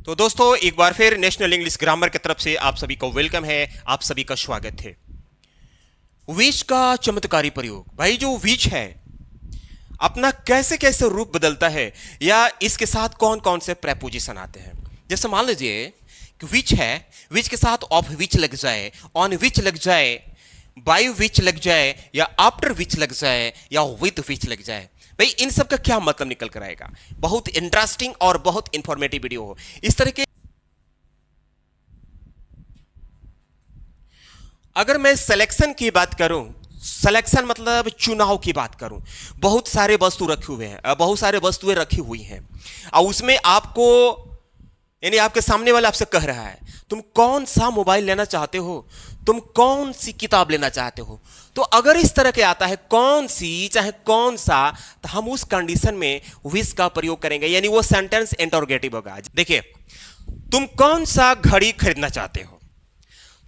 तो दोस्तों एक बार फिर नेशनल इंग्लिश ग्रामर की तरफ से आप सभी को वेलकम है। आप सभी का स्वागत है। विच का चमत्कारी प्रयोग। भाई जो विच है अपना कैसे कैसे रूप बदलता है या इसके साथ कौन कौन से प्रेपोजिशन आते हैं। जैसे मान लीजिए कि विच है, विच के साथ ऑफ विच लग जाए, ऑन विच लग जाए, बाय विच लग जाए या आफ्टर विच लग जाए या विद विच लग जाए। भाई इन सब का क्या मतलब निकल कर आएगा। बहुत इंटरेस्टिंग और बहुत इंफॉर्मेटिव वीडियो हो इस तरह के। अगर मैं सिलेक्शन की बात करूं, सिलेक्शन मतलब चुनाव की बात करूं, बहुत सारे वस्तु रखे हुए हैं, बहुत सारे वस्तुएं रखी हुई हैं और उसमें आपको यानी आपके सामने वाला आपसे कह रहा है तुम कौन सा मोबाइल लेना चाहते हो, तुम कौन सी किताब लेना चाहते हो। तो अगर इस तरह के आता है कौन सी चाहे कौन सा, तो हम उस कंडीशन में विच का प्रयोग करेंगे, यानी वो सेंटेंस इंटरोगेटिव होगा। देखिए, तुम कौन सा घड़ी खरीदना चाहते हो,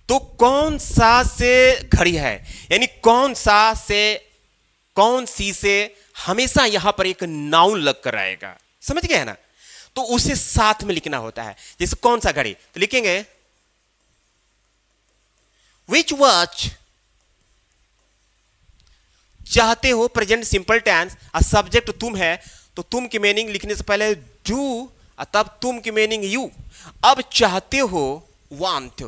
तो कौन सा से घड़ी है, यानी कौन सा से कौन सी से हमेशा यहां पर एक नाउन लग कर आएगा। समझ गए ना। तो उसे साथ में लिखना होता है। जैसे कौन सा घड़ी तो लिखेंगे विच वॉच। चाहते हो प्रेजेंट सिंपल टेंस और सब्जेक्ट तुम है, तो तुम की मीनिंग लिखने से पहले डू और तब तुम की मीनिंग यू। अब चाहते हो वांट,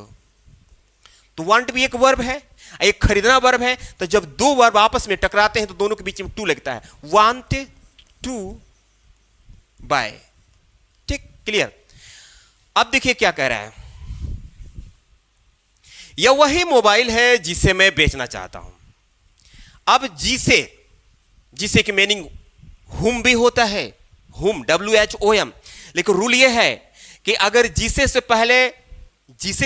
तो वांट भी एक वर्ब है, एक खरीदना वर्ब है। तो जब दो वर्ब आपस में टकराते हैं तो दोनों के बीच में टू लगता है। Want to buy. ठीक, क्लियर। अब देखिए क्या कह रहा है। यह वही मोबाइल है जिसे मैं बेचना चाहता हूं। अब जिसे, जिसे की मीनिंग हुम भी होता है, हुम WHOM, लेकिन रूल यह है कि अगर जिसे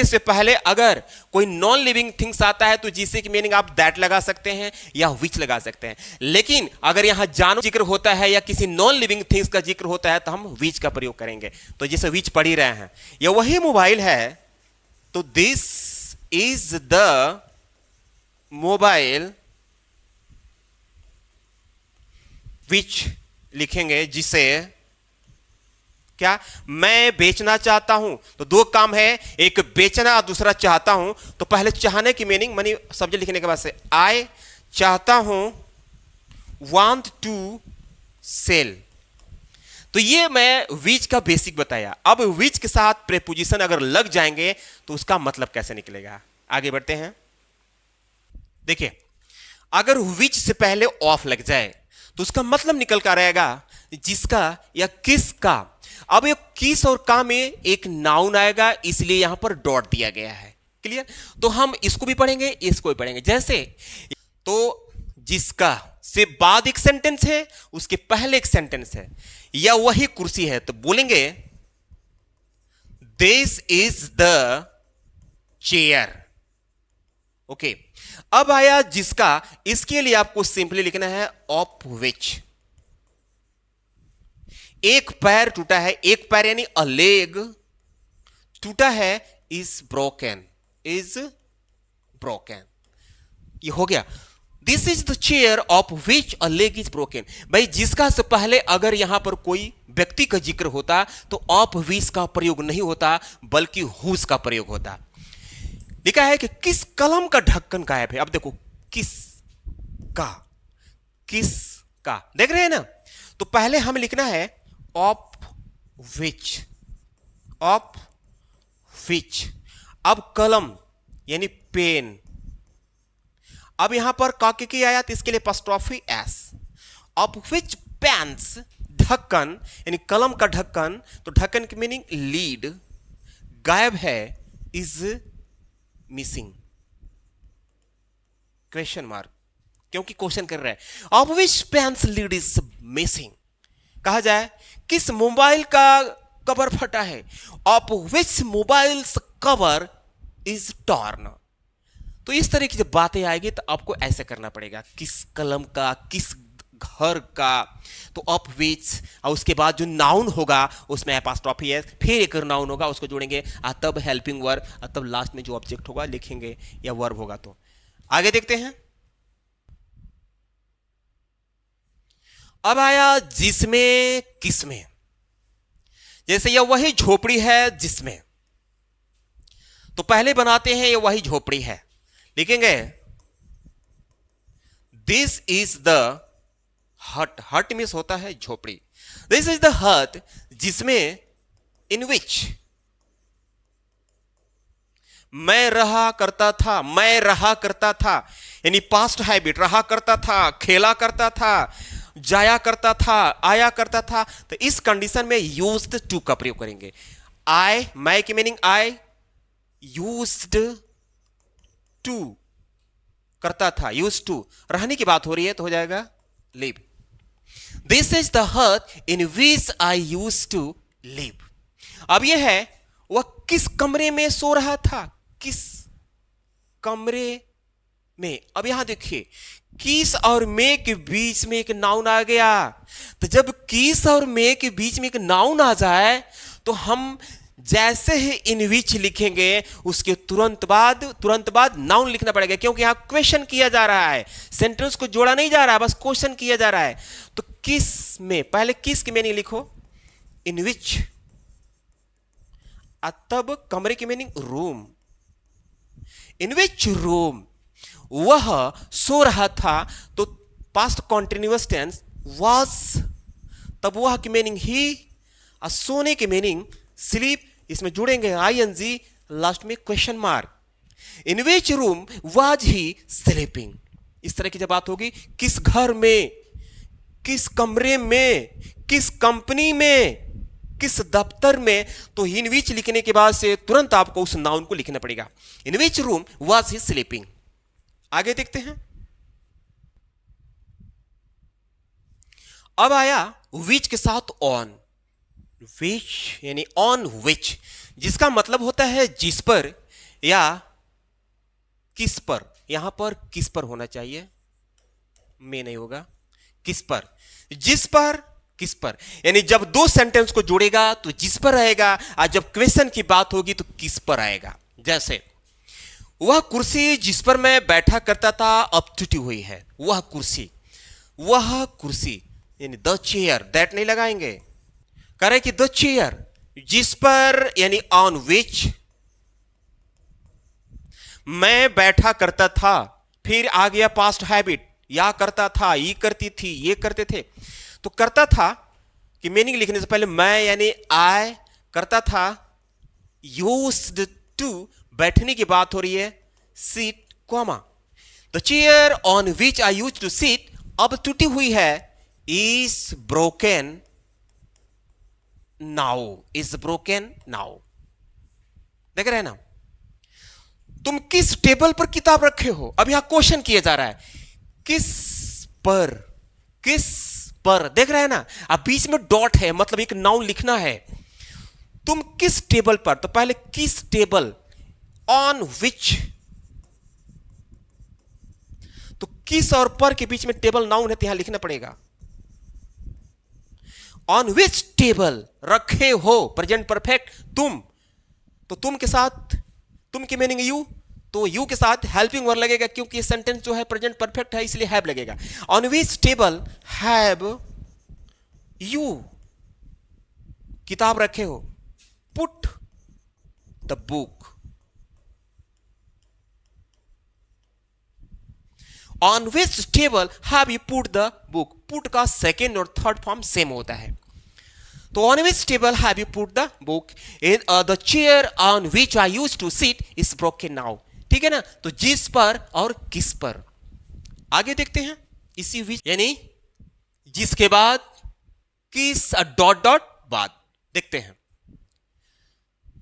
से पहले अगर कोई नॉन लिविंग थिंग्स आता है तो जिसे की मीनिंग आप दैट लगा सकते हैं या विच लगा सकते हैं। लेकिन अगर यहां जानवर जिक्र होता है या किसी नॉन लिविंग थिंग्स का जिक्र होता है तो हम विच का प्रयोग करेंगे। तो जैसे विच पढ़ ही रहे हैं, यह वही मोबाइल है, तो दिस इज द मोबाइल विच लिखेंगे जिसे क्या मैं बेचना चाहता हूं। तो दो काम है, एक बेचना और दूसरा चाहता हूं। तो पहले चाहने की मीनिंग मनी सब्जेक्ट लिखने के बाद से आई चाहता हूं, वांट टू सेल। तो ये मैं विच का बेसिक बताया। अब विच के साथ प्रेपोजिशन अगर लग जाएंगे तो उसका मतलब कैसे निकलेगा, आगे बढ़ते हैं। देखिए, अगर विच से पहले ऑफ लग जाए तो उसका मतलब निकल कर आएगा जिसका या किसका। अब ये किस और का में एक नाउन आएगा, इसलिए यहां पर डॉट दिया गया है। क्लियर। तो हम इसको भी पढ़ेंगे, इसको भी पढ़ेंगे। जैसे तो जिसका से बाद एक सेंटेंस है, उसके पहले एक सेंटेंस है, या वही कुर्सी है, तो बोलेंगे this is the chair. Okay. अब आया जिसका, इसके लिए आपको सिंपली लिखना है ऑफ विच। एक पैर टूटा है, एक पैर यानी अ लेग टूटा है, इज ब्रोकन, इज ब्रोकन। ये हो गया। This is the chair of which a leg is broken. भाई जिसका से पहले अगर यहां पर कोई व्यक्ति का जिक्र होता तो ऑफ विच का प्रयोग नहीं होता बल्कि हुज का प्रयोग होता। लिखा है कि किस कलम का ढक्कन गायब है। अब देखो किस का, किस का देख रहे हैं ना। तो पहले हमें लिखना है ऑफ विच, ऑफ विच। अब कलम यानी पेन। अब यहां पर काके की आया तो इसके लिए apostrophe S. Of which pens, ढक्कन यानी कलम का ढक्कन। तो ढक्कन की मीनिंग लीड, गायब है इज मिसिंग, क्वेश्चन मार्क, क्योंकि क्वेश्चन कर रहा है। Of which pens lead is missing. कहा जाए किस मोबाइल का कवर फटा है, of which mobile cover is torn. तो इस तरह की जब बातें आएगी तो आपको ऐसे करना पड़ेगा, किस कलम का, किस घर का, तो ऑफ विच, और उसके बाद जो नाउन होगा उसमें एपोस्ट्रोफी है, फिर एक नाउन होगा उसको जोड़ेंगे, और तब हेल्पिंग वर्ब, और तब लास्ट में जो ऑब्जेक्ट होगा लिखेंगे या वर्ब होगा। तो आगे देखते हैं। अब आया जिसमें किसमें। जैसे यह वही झोपड़ी है जिसमें, तो पहले बनाते हैं ये वही झोपड़ी है, लिखेंगे दिस इज द हट। हट मीन्स होता है झोपड़ी। दिस इज द हट जिसमें, इन विच मैं रहा करता था। मैं रहा करता था यानी पास्ट हैबिट, रहा करता था, खेला करता था, जाया करता था, आया करता था। तो इस कंडीशन में यूज्ड टू का प्रयोग करेंगे। आई, मैं की मीनिंग आई, यूज्ड टू करता था, यूज्ड टू रहने की बात हो रही है तो हो जाएगा लिव। दिस इज द हट इन विच आई यूज टू लिव। अब यह है वह किस कमरे में सो रहा था, किस कमरे में। अब यहां देखिए किस और मे के बीच में एक नाउन आ गया। तो जब किस और मे के बीच में एक नाउन आ जाए तो हम जैसे ही इन विच लिखेंगे उसके तुरंत बाद नाउन लिखना पड़ेगा, क्योंकि यहां क्वेश्चन किया जा रहा है, सेंटेंस को जोड़ा नहीं जा रहा है, बस क्वेश्चन किया जा रहा है। तो किस में, पहले किस की मीनिंग लिखो, इन विच, तब कमरे की meaning room. In which room वह सो रहा था, तो पास्ट कॉन्टिन्यूअस टेंस वाज, तब वह की मीनिंग ही, सोने की मीनिंग स्लीप, इसमें जुड़ेंगे आईएनजी, लास्ट में question mark. In which room was he sleeping. इस तरह की जब बात होगी, किस घर में, किस कमरे में, किस कंपनी में, किस दफ्तर में, तो इन विच लिखने के बाद से तुरंत आपको उस नाउन को लिखना पड़ेगा। In which room was he sleeping. आगे देखते हैं। अब आया विच के साथ ऑन। विच यानी ऑन विच, जिसका मतलब होता है जिस पर या किस पर। यहां पर किस पर होना चाहिए, में नहीं होगा, किस पर, जिस पर, किस पर, यानी जब दो सेंटेंस को जोड़ेगा तो जिस पर आएगा, और जब क्वेश्चन की बात होगी तो किस पर आएगा। जैसे वह कुर्सी जिस पर मैं बैठा करता था अब टूटी हुई है। वह कुर्सी यानी द चेयर, दैट नहीं लगाएंगे, कह रहे कि द चेयर जिस पर यानी ऑन विच मैं बैठा करता था, फिर आ गया पास्ट हैबिट, या करता था, ये करती थी, ये करते थे। तो करता था कि मीनिंग लिखने से पहले मैं यानी आई, करता था, यूज्ड टू बैठने की बात हो रही है, seat comma, the chair on which I use to seat अब टूटी हुई है, is broken now, is broken now. देख रहे हैं ना, तुम किस टेबल पर किताब रखे हो। अब यहां क्वेश्चन किया जा रहा है, किस पर, किस पर, देख रहे हैं ना। अब बीच में डॉट है, मतलब एक नाउन लिखना है। तुम किस टेबल पर, तो पहले किस टेबल, ऑन विच, तो किस और पर के बीच में टेबल नाउन है तो यहां लिखना पड़ेगा। ऑन विच टेबल रखे हो, प्रेजेंट परफेक्ट, तुम, तो तुम के साथ, तुम की मीनिंग यू, तो यू के साथ हेल्पिंग वर्ब लगेगा, क्योंकि ये सेंटेंस जो है प्रेजेंट परफेक्ट है, इसलिए हैव लगेगा। On which table have you किताब रखे हो, put the book. On which table have you put the book, put का सेकेंड और थर्ड फॉर्म सेम होता है। तो on which table have you put the book, the chair on which I use to seat is broken now. ठीक है ना, तो जिस पर और किस पर। आगे देखते हैं, इसी विच यानी जिसके बाद किस डॉट डॉट बाद। देखते हैं,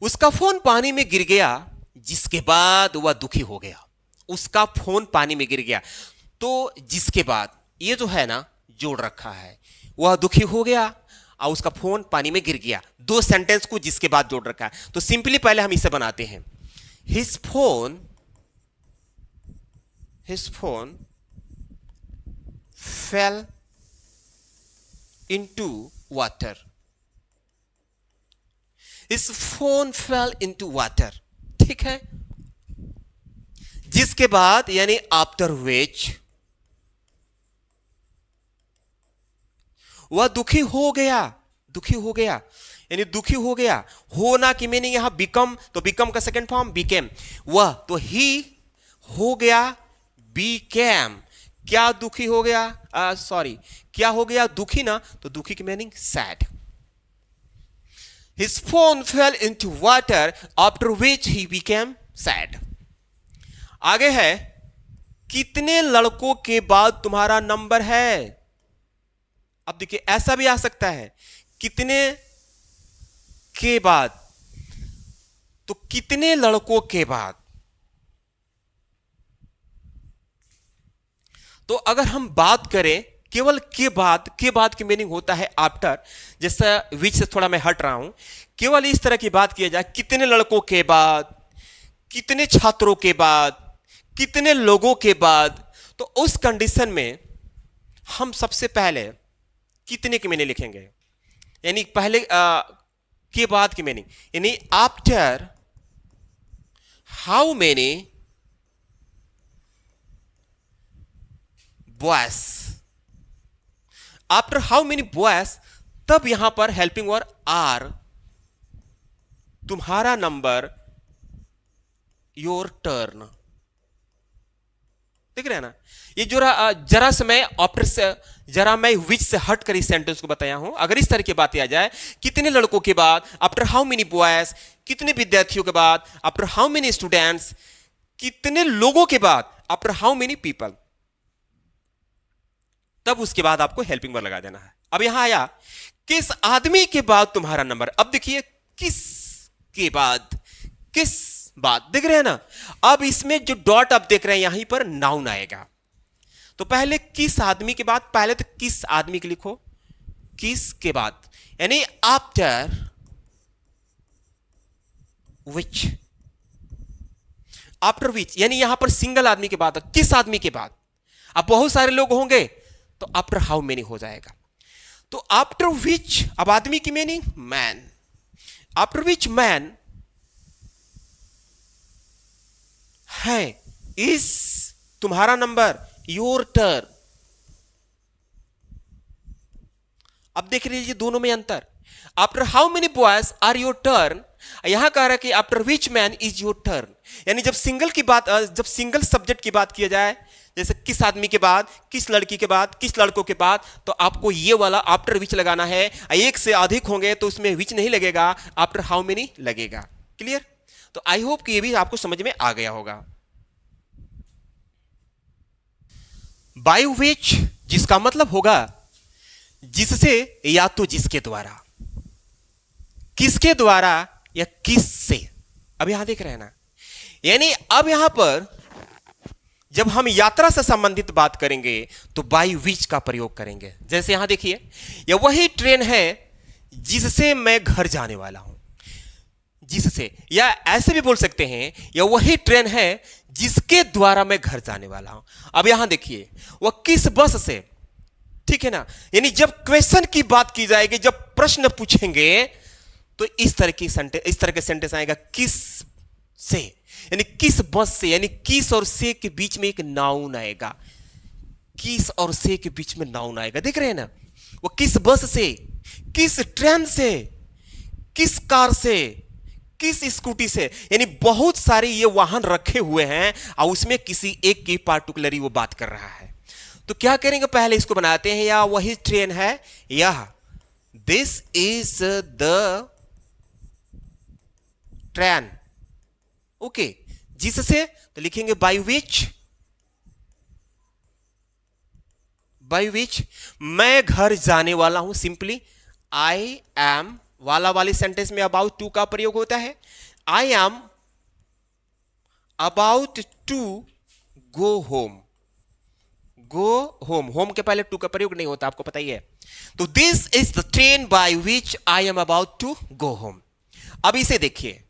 उसका फोन पानी में गिर गया, जिसके बाद वह दुखी हो गया। उसका फोन पानी में गिर गया, तो जिसके बाद ये जो है ना जोड़ रखा है, वह दुखी हो गया और उसका फोन पानी में गिर गया। दो सेंटेंस को जिसके बाद जोड़ रखा है, तो सिंपली पहले हम इसे बनाते हैं। His phone fail into water. His phone fail into water, ठीक है। जिसके बाद यानी आफ्टर विच वह दुखी हो गया, दुखी हो गया, यानी दुखी हो गया। होना की मीनिंग यहां बिकम, तो बिकम का सेकंड फॉर्म बिकेम, वह, तो ही हो गया बिकेम। क्या दुखी हो गया, सॉरी क्या हो गया, दुखी ना, तो दुखी की meaning sad. His phone fell into water after which he became sad. आगे है, कितने लड़कों के बाद तुम्हारा नंबर है। अब देखिए ऐसा भी आ सकता है, कितने के बाद, तो कितने लड़कों के बाद। तो अगर हम बात करें केवल के बाद की मीनिंग होता है आफ्टर, जैसा विच से थोड़ा मैं हट रहा हूं। केवल इस तरह की बात किया जाए, कितने लड़कों के बाद, कितने छात्रों के बाद, कितने लोगों के बाद, तो उस कंडीशन में हम सबसे पहले कितने की मीनिंग लिखेंगे, यानी पहले के बाद की मीनिंग, यानी after how many boys, after how many boys, तब यहां पर हेल्पिंग वर्ब आर, तुम्हारा नंबर, योर टर्न। देख रहे हैं ना, ये जरा से मैं ऑप्टर से, जरा मैं विच से हट कर इस सेंटेंस को बताया हूं। अगर इस तरह की बात आ जाए, कितने लड़कों के बाद, आफ्टर हाउ मेनी बॉयज, कितने विद्यार्थियों के बाद, आफ्टर हाउ मेनी स्टूडेंट्स, कितने लोगों के बाद, आफ्टर हाउ मेनी पीपल, तब उसके बाद आपको हेल्पिंग वर्ब लगा देना है। अब यहां आया, किस आदमी के बाद तुम्हारा नंबर। अब देखिए किस के बाद, किस बात, देख रहे हैं ना। अब इसमें जो डॉट आप देख रहे हैं यहीं पर नाउन आएगा। तो पहले किस आदमी के बाद, पहले तो किस आदमी के लिखो, किस के बाद, यानी आफ्टर विच, आफ्टर विच, यानी यहां पर सिंगल आदमी के बाद, किस आदमी के बाद। अब बहुत सारे लोग होंगे तो आफ्टर हाउ मेनी हो जाएगा। तो आफ्टर विच, अब आदमी की meaning man, after which man है, इस तुम्हारा नंबर, योर टर्न। अब देख लीजिए दोनों में अंतर, after how many boys are your turn, यहां कह रहा है कि after which man is your turn. यानी जब सिंगल की बात, जब सिंगल सब्जेक्ट की बात किया जाए, जैसे किस आदमी के बाद, किस लड़की के बाद, किस लड़कों के बाद, तो आपको ये वाला आफ्टर विच लगाना है। एक से अधिक होंगे तो उसमें विच नहीं लगेगा, आफ्टर हाउ मेनी लगेगा। क्लियर? तो आई होप कि ये भी आपको समझ में आ गया होगा। बाय विच, जिसका मतलब होगा जिससे या तो जिसके द्वारा, किसके द्वारा या किस से। अब यहां देख रहे हैं ना, यानी अब यहां पर जब हम यात्रा से संबंधित बात करेंगे तो बाय विच का प्रयोग करेंगे। जैसे यहां देखिए, यह वही ट्रेन है जिससे मैं घर जाने वाला हूं, जिससे, या ऐसे भी बोल सकते हैं यह वही ट्रेन है जिसके द्वारा मैं घर जाने वाला हूं। अब यहां देखिए, वह किस बस से, ठीक है ना, यानी जब क्वेश्चन की बात की जाएगी, जब प्रश्न पूछेंगे तो इस तरह के सेंटेंस आएगा, किस से, यानी किस बस से, यानी किस और से के बीच में एक नाउन आएगा, किस और से के बीच में नाउन आएगा। देख रहे हैं ना, वो किस बस से, किस ट्रेन से, किस कार से, किस स्कूटी से, यानी बहुत सारे ये वाहन रखे हुए हैं और उसमें किसी एक की पार्टिकुलरली वो बात कर रहा है। तो क्या करेंगे, पहले इसको बनाते हैं, या वही ट्रेन है, यह, this is the train, okay, जिससे, तो लिखेंगे बाय विच, बाय विच मैं घर जाने वाला हूं। सिंपली आई एम वाला वाली सेंटेंस में अबाउट टू का प्रयोग होता है। I am about to go home, go home, home के पहले टू का प्रयोग नहीं होता, आपको पता ही है। तो this is the train by which I am about to go home. अब इसे देखिए,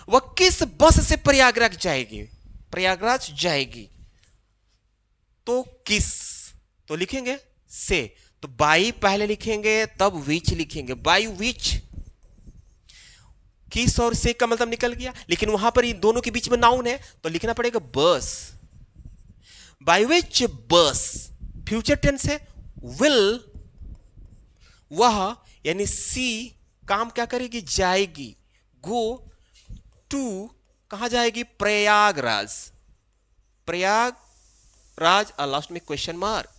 वह किस बस से प्रयागराज जाएगी, प्रयागराज जाएगी, तो किस, तो लिखेंगे से, तो बाई पहले लिखेंगे तब विच लिखेंगे, बाई विच, किस और से का मतलब निकल गया, लेकिन वहां पर इन दोनों के बीच में नाउन है तो लिखना पड़ेगा बस, बाई विच बस, फ्यूचर टेंस है, विल वह यानी सी काम क्या करेगी, जाएगी, गो टू कहां जाएगी, प्रयागराज, प्रयागराज और लास्ट में question mark.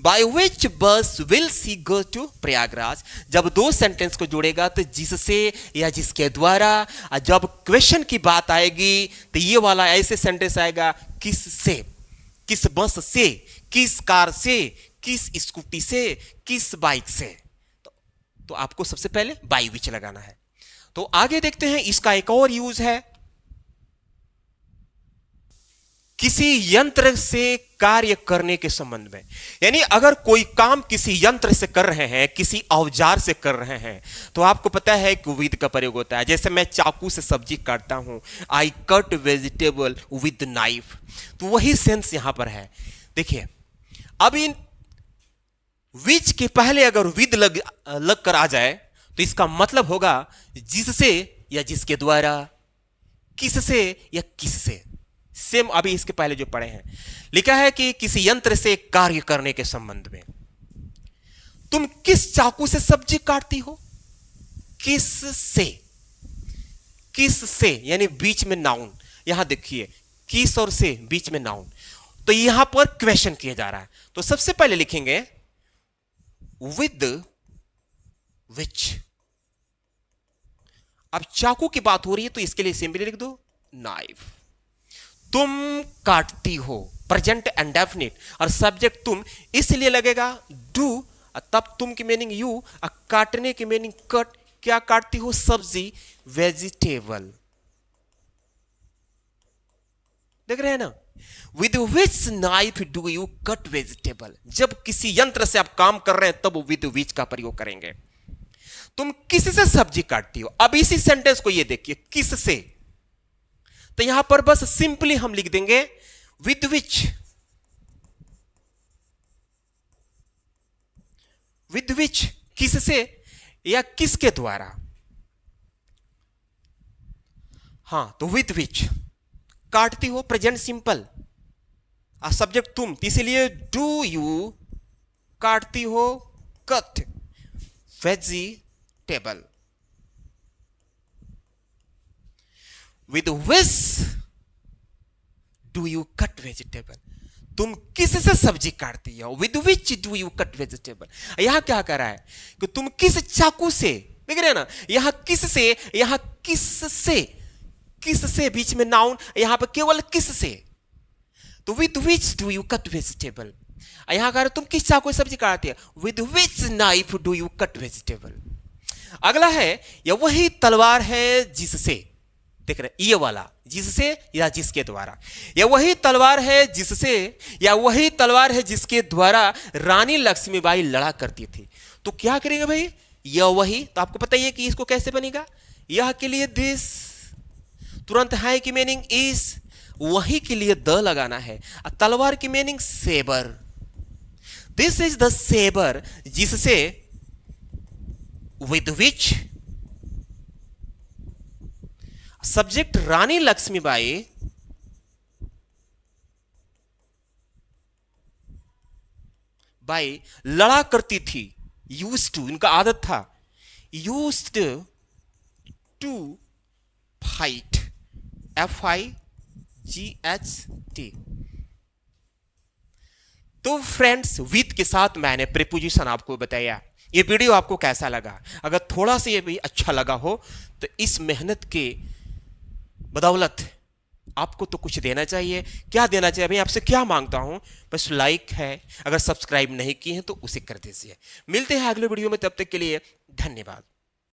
By which bus will see go to Prayagraj, जब दो सेंटेंस को जोड़ेगा तो जिससे या जिसके द्वारा, और जब क्वेश्चन की बात आएगी तो ये वाला ऐसे सेंटेंस आएगा, किस से, किस बस से, किस कार से, किस स्कूटी से, किस बाइक से। तो आपको सबसे पहले बाय विच लगाना है। तो आगे देखते हैं, इसका एक और यूज है, किसी यंत्र से कार्य करने के संबंध में। यानी अगर कोई काम किसी यंत्र से कर रहे हैं, किसी औजार से कर रहे हैं, तो आपको पता है कि विद का प्रयोग होता है। जैसे मैं चाकू से सब्जी काटता हूं, I cut vegetable with knife, तो वही सेंस यहां पर है। देखिए, अब इन विच के पहले अगर विद लग कर आ जाए तो इसका मतलब होगा जिससे या जिसके द्वारा, किससे या किससे। सेम अभी इसके पहले जो पढ़े हैं, लिखा है कि किसी यंत्र से कार्य करने के संबंध में। तुम किस चाकू से सब्जी काटती हो, किस से, किस से यानी बीच में नाउन। यहां देखिए, किस और से बीच में नाउन, तो यहां पर क्वेश्चन किया जा रहा है। तो सबसे पहले लिखेंगे विद विच। अब चाकू की बात हो रही है तो इसके लिए सिंपली लिख दो नाइफ। तुम काटती हो, प्रेजेंट इंडेफिनिट, और सब्जेक्ट तुम इसलिए लगेगा डू, तब तुम की मीनिंग यू, और काटने की मीनिंग कट। क्या काटती हो, सब्जी, वेजिटेबल। देख रहे हैं ना, with which knife do you cut vegetable. जब किसी यंत्र से आप काम कर रहे हैं तब विद विच का प्रयोग करेंगे। तुम किससे सब्जी काटती हो, अब इसी सेंटेंस को ये देखिए, किससे, तो यहां पर बस सिंपली हम लिख देंगे विद विच, विद विच, किससे या किसके द्वारा। हां, तो विद विच काटती हो, प्रेजेंट सिंपल, और सब्जेक्ट तुम, इसलिए डू यू काटती हो, cut vegetable. With which do you cut vegetable, तुम किससे सब्जी काटती हो, with which do you cut vegetable. यहां क्या कर रहा है कि तुम किस चाकू से, देख रहे हैं ना, यहां किससे, यहां किससे, किससे बीच में नाउन, यहां पर केवल किससे। तो with which do you cut vegetable, यहां कह रहे तुम किस चाकू से सब्जी काटती है, with which knife do you cut vegetable. अगला है, या वही तलवार है जिससे, देख रहे ये वाला, जिससे या जिसके द्वारा, या वही तलवार है जिससे, या वही तलवार है जिसके द्वारा रानी लक्ष्मीबाई लड़ा करती थी। तो क्या करेंगे भाई, यह वही, तो आपको पता ही है कि इसको कैसे बनेगा, यह के लिए दिस, तुरंत है की मीनिंग इस, वही के लिए द लगाना है, तलवार की meaning sabre. This is the sabre जिससे, with which, subject Rani Lakshmibai लड़ा करती थी, यूज्ड टू, इनका आदत था, यूज्ड टू फाइट, FIGHT। तो फ्रेंड्स, विद के साथ मैंने प्रीपोजिशन आपको बताया। ये वीडियो आपको कैसा लगा, अगर थोड़ा सा ये भी अच्छा लगा हो तो इस मेहनत के बदौलत आपको तो कुछ देना चाहिए। क्या देना चाहिए, मैं आपसे क्या मांगता हूं, बस लाइक है, अगर सब्सक्राइब नहीं किए हैं तो उसे कर दीजिए। मिलते हैं अगले वीडियो में, तब तक के लिए धन्यवाद।